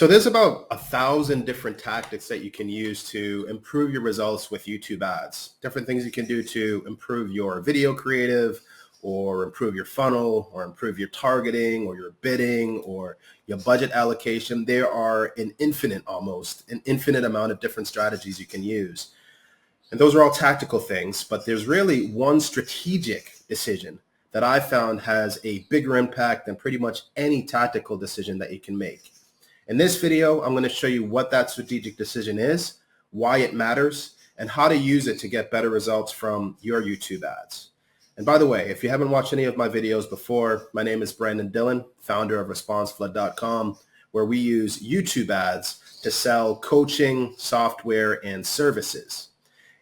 So there's about 1,000 different tactics that you can use to improve your results with YouTube ads. Different things you can do to improve your video creative or improve your funnel or improve your targeting or your bidding or your budget allocation. There are an infinite amount of different strategies you can use. And those are all tactical things, but there's really one strategic decision that I found has a bigger impact than pretty much any tactical decision that you can make. In this video, I'm going to show you what that strategic decision is, why it matters, and how to use it to get better results from your YouTube ads. And by the way, if you haven't watched any of my videos before, my name is Brandon Dillon, founder of ResponseFlood.com, where we use YouTube ads to sell coaching, software, and services.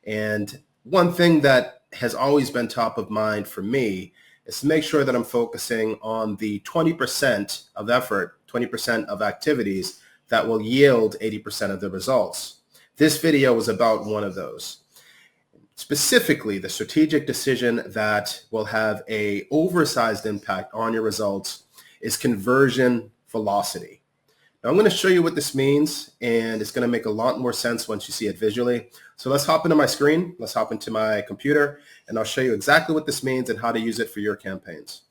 And one thing that has always been top of mind for me is to make sure that I'm focusing on the 20% of effort, 20% of activities that will yield 80% of the results. This video is about one of those. Specifically, the strategic decision that will have an oversized impact on your results is conversion velocity. Now, I'm going to show you what this means, and it's going to make a lot more sense once you see it visually. So let's hop into my screen. Let's hop into my computer, and I'll show you exactly what this means and how to use it for your campaigns.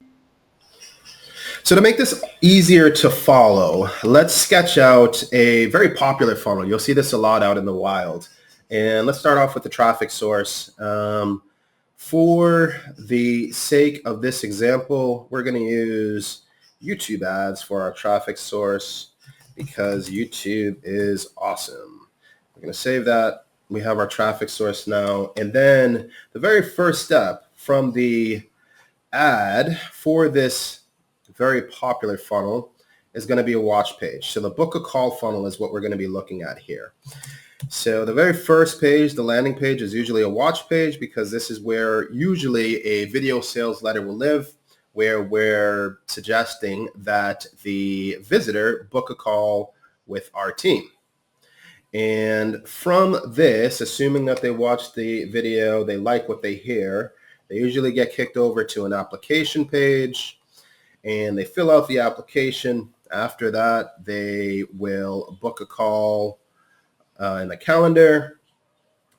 So to make this easier to follow, let's sketch out a very popular funnel. You'll see this a lot out in the wild. And let's start off with the traffic source. For the sake of this example, we're going to use YouTube ads for our traffic source because YouTube is awesome. We're going to save that. We have our traffic source now. And then the very first step from the ad for this very popular funnel is going to be a watch page. So the book a call funnel is what we're going to be looking at here. So the very first page, the landing page, is usually a watch page because this is where usually a video sales letter will live, where we're suggesting that the visitor book a call with our team. And from this, assuming that they watch the video, they like what they hear, they usually get kicked over to an application page and they fill out the application. After that, they will book a call in the calendar.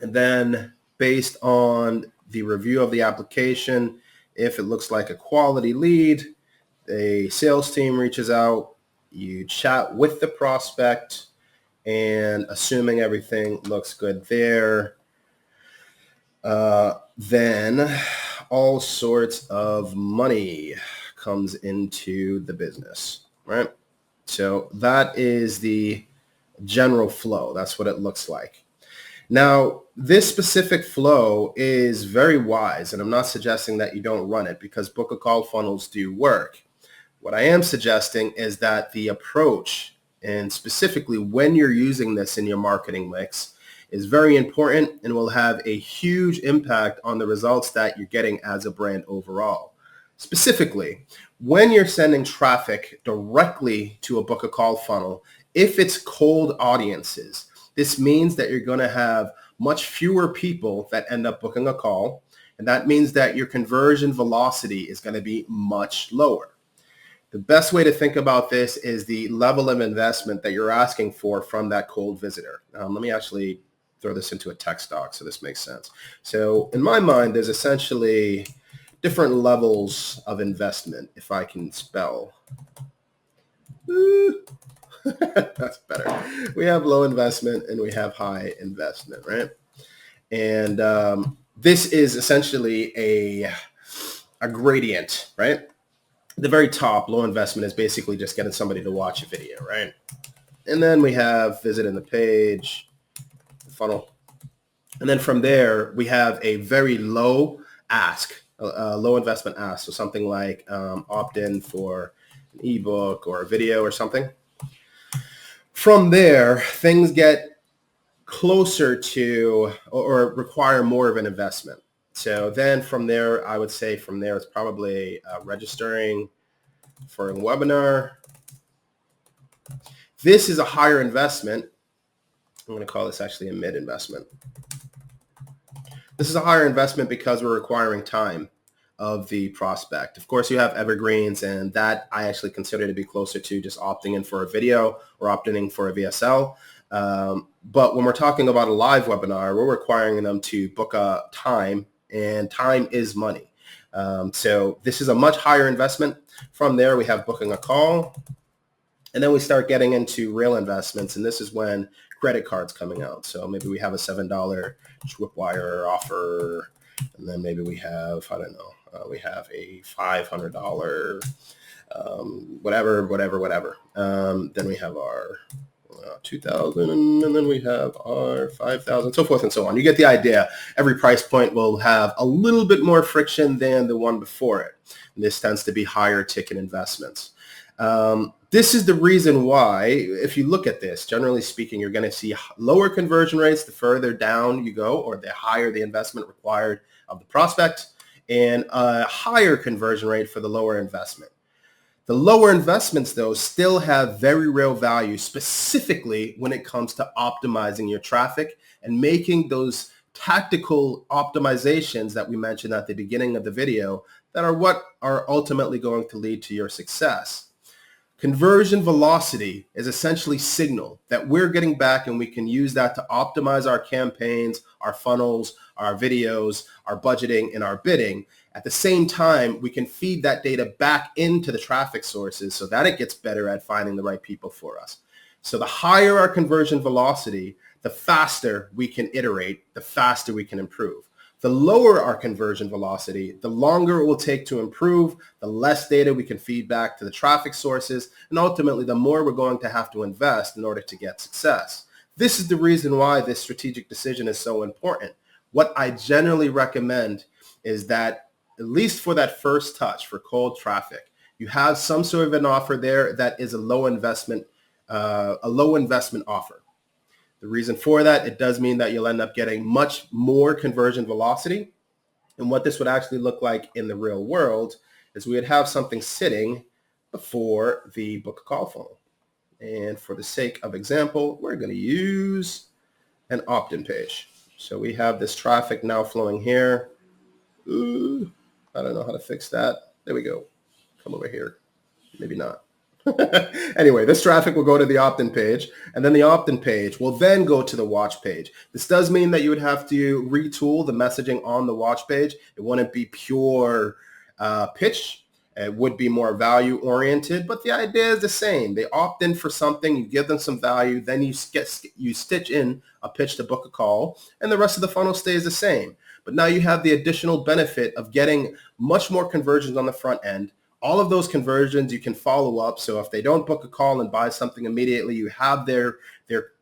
And then based on the review of the application, if it looks like a quality lead, a sales team reaches out, you chat with the prospect, and assuming everything looks good there, then all sorts of money comes into the business, right? So that is the general flow. That's what it looks like. Now, this specific flow is very wise, and I'm not suggesting that you don't run it because book a call funnels do work. What I am suggesting is that the approach, and specifically when you're using this in your marketing mix, is very important and will have a huge impact on the results that you're getting as a brand overall. Specifically, when you're sending traffic directly to a book a call funnel, if it's cold audiences, this means that you're going to have much fewer people that end up booking a call, and that means that your conversion velocity is going to be much lower. The best way to think about this is the level of investment that you're asking for from that cold visitor. Let me actually throw this into a text doc so this makes sense. So in my mind, there's essentially different levels of investment, if I can spell. That's better. We have low investment and we have high investment, right? And this is essentially a gradient, right? The very top, low investment, is basically just getting somebody to watch a video, right? And then we have visiting the page, the funnel. And then from there, we have a very low ask, low investment ask. So something like opt in for an ebook or a video or something. From there, things get closer to or require more of an investment. So then from there, I would say from there, it's probably registering for a webinar. This is a higher investment. I'm going to call this actually a mid investment. This is a higher investment because we're requiring time. of the prospect. Of course, you have evergreens, and that I actually consider to be closer to just opting in for a video or opting in for a VSL. But when we're talking about a live webinar, we're requiring them to book a time, and time is money. So this is a much higher investment. From there, we have booking a call, and then we start getting into real investments, and this is when credit cards coming out. So maybe we have a $7 Tripwire offer, and then maybe we have, I don't know, we have a $500 whatever. Then we have our 2,000, and then we have our 5,000, so forth and so on. You get the idea. Every price point will have a little bit more friction than the one before it. And this tends to be higher ticket investments. This is the reason why, if you look at this, generally speaking, you're going to see lower conversion rates the further down you go, or the higher the investment required of the prospect, and a higher conversion rate for the lower investment. The lower investments, though, still have very real value, specifically when it comes to optimizing your traffic and making those tactical optimizations that we mentioned at the beginning of the video that are what are ultimately going to lead to your success. Conversion velocity is essentially signal that we're getting back, and we can use that to optimize our campaigns, our funnels, our videos, our budgeting, and our bidding. At the same time, we can feed that data back into the traffic sources so that it gets better at finding the right people for us. So the higher our conversion velocity, the faster we can iterate, the faster we can improve. The lower our conversion velocity, the longer it will take to improve, the less data we can feed back to the traffic sources, and ultimately the more we're going to have to invest in order to get success. This is the reason why this strategic decision is so important. What I generally recommend is that, at least for that first touch, for cold traffic, you have some sort of an offer there that is a low investment offer. The reason for that, it does mean that you'll end up getting much more conversion velocity. And what this would actually look like in the real world is we would have something sitting before the book a call funnel. And for the sake of example, we're going to use an opt-in page. So we have this traffic now flowing here. Ooh, I don't know how to fix that. There we go. Come over here. Maybe not. Anyway, this traffic will go to the opt-in page, and then the opt-in page will then go to the watch page. This does mean that you would have to retool the messaging on the watch page. It wouldn't be pure pitch. It would be more value oriented, but the idea is the same. They opt in for something, you give them some value, then you stitch in a pitch to book a call, and the rest of the funnel stays the same. But now you have the additional benefit of getting much more conversions on the front end. All of those conversions you can follow up. So if they don't book a call and buy something immediately, you have their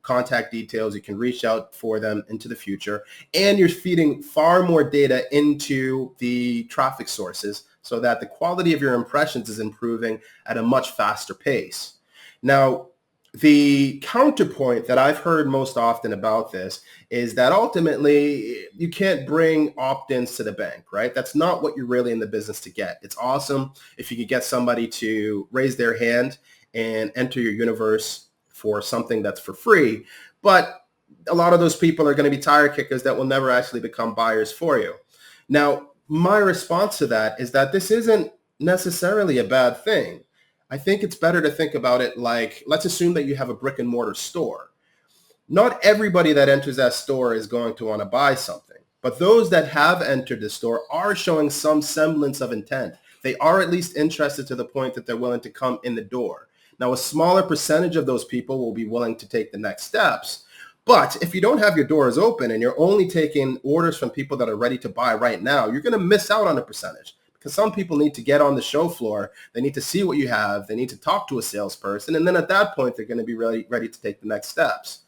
contact details. You can reach out for them into the future. And you're feeding far more data into the traffic sources so that the quality of your impressions is improving at a much faster pace. Now, the counterpoint that I've heard most often about this is that ultimately you can't bring opt-ins to the bank, right? That's not what you're really in the business to get. It's awesome if you could get somebody to raise their hand and enter your universe for something that's for free. But a lot of those people are going to be tire kickers that will never actually become buyers for you. Now, my response to that is that this isn't necessarily a bad thing. I think it's better to think about it like, let's assume that you have a brick and mortar store. Not everybody that enters that store is going to want to buy something, but those that have entered the store are showing some semblance of intent. They are at least interested to the point that they're willing to come in the door. Now, a smaller percentage of those people will be willing to take the next steps. But if you don't have your doors open and you're only taking orders from people that are ready to buy right now, you're going to miss out on a percentage. Because some people need to get on the show floor. They need to see what you have. They need to talk to a salesperson. And then at that point, they're going to be ready to take the next steps.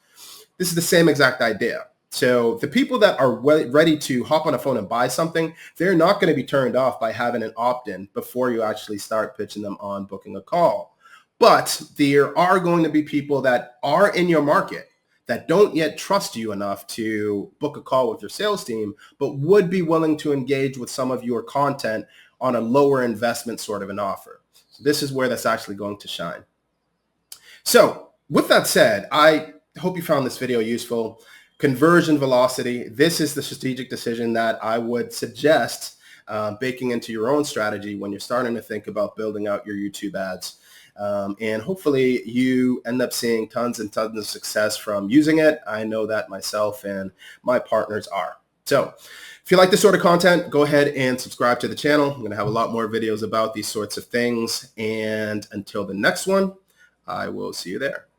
This is the same exact idea. So the people that are ready to hop on a phone and buy something, they're not going to be turned off by having an opt-in before you actually start pitching them on booking a call. But there are going to be people that are in your market that don't yet trust you enough to book a call with your sales team, but would be willing to engage with some of your content on a lower investment sort of an offer. So this is where that's actually going to shine. So with that said, I hope you found this video useful. Conversion velocity, this is the strategic decision that I would suggest baking into your own strategy when you're starting to think about building out your YouTube ads. And hopefully you end up seeing tons and tons of success from using it. I know that myself and my partners are. So if you like this sort of content, go ahead and subscribe to the channel. I'm going to have a lot more videos about these sorts of things. And until the next one, I will see you there.